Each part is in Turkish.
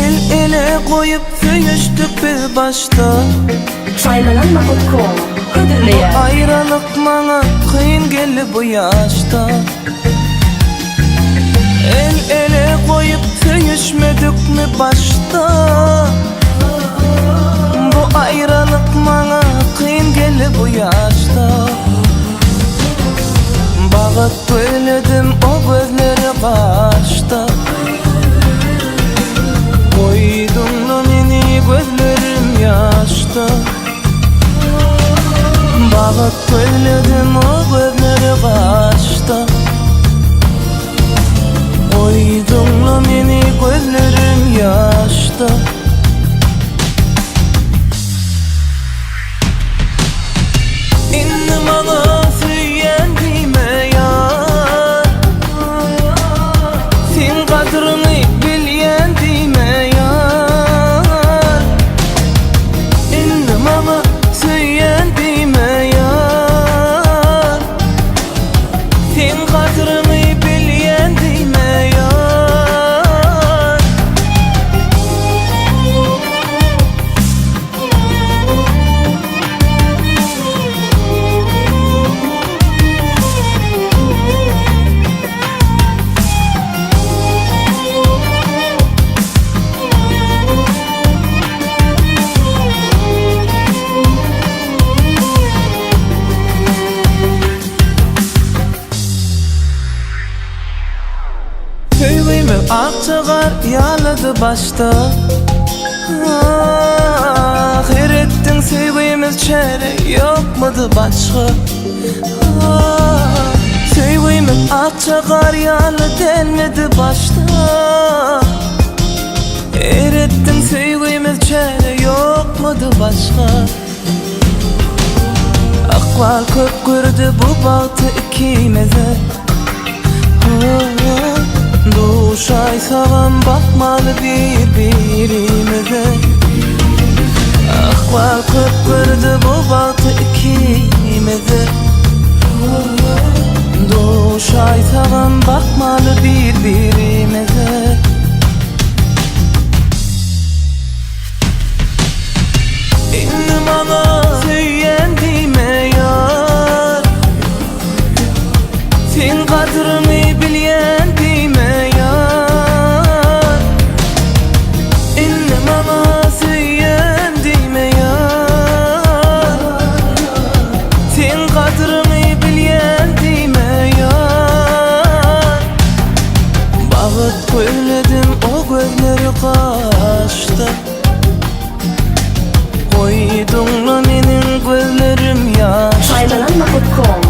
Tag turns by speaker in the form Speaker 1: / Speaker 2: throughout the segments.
Speaker 1: El ele koyup söyüştük bir başta.
Speaker 2: Çaylananma.com Hıdırlıya
Speaker 1: Bu ayrılık bana kıyın geldi bu yaşta. El ele koyup söyüşmedik mi başta? Bu ayrılık bana kıyın geldi bu yaşta. Bağıp böyledim o gözleri kaçta. Koydum da meni gözlerim yaşta. Bağıp böyledim o gözleri kaçta. Koydum da meni gözlerim yaşta. İndim ana süyendime yar. Sen kadrini bilyendime yar. İndim ana süyendime yar. Sen kadrini bilyendime yar. Köyüme akçagar yaladı başta. Ahirettin sevgimiz çare yokmadı başka. Sevgimiz akçagar yalı delmedi başta. Erettin sevgimiz çare yokmadı başka. Akval köp gördü bu bahtı ikimize. Duşay savan bakmalı birbirimize. Akval köp gördü bu bahtı ikimize. Duşay savan bakmalı birbirimize. İndim ana süyendime yar. Sen kadrini bilyendime yar. İndim ana süyendime yar. Sen kadrini bilyendime yar. Bağıt söyledim o gözleri kaçta. Koydum da menin gözlerim yaşta.
Speaker 2: Çaylananma.com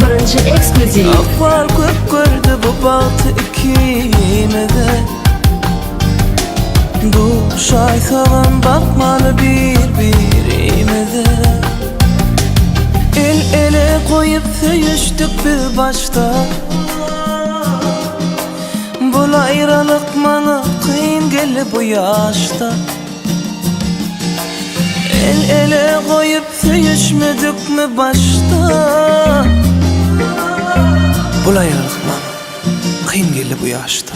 Speaker 2: Birinci ekskluziv
Speaker 1: Akval köp gördü bu bahtı ikimize. Duşay savan bakmalı birbirimize. El ele koyup söyüştük bir başta. Bu ayrılık bana kıyın geldi bu yaşta. El ele koyup söyüşmedik mi başta? Bu ayrılık bana kıyın geldi bu yaşta.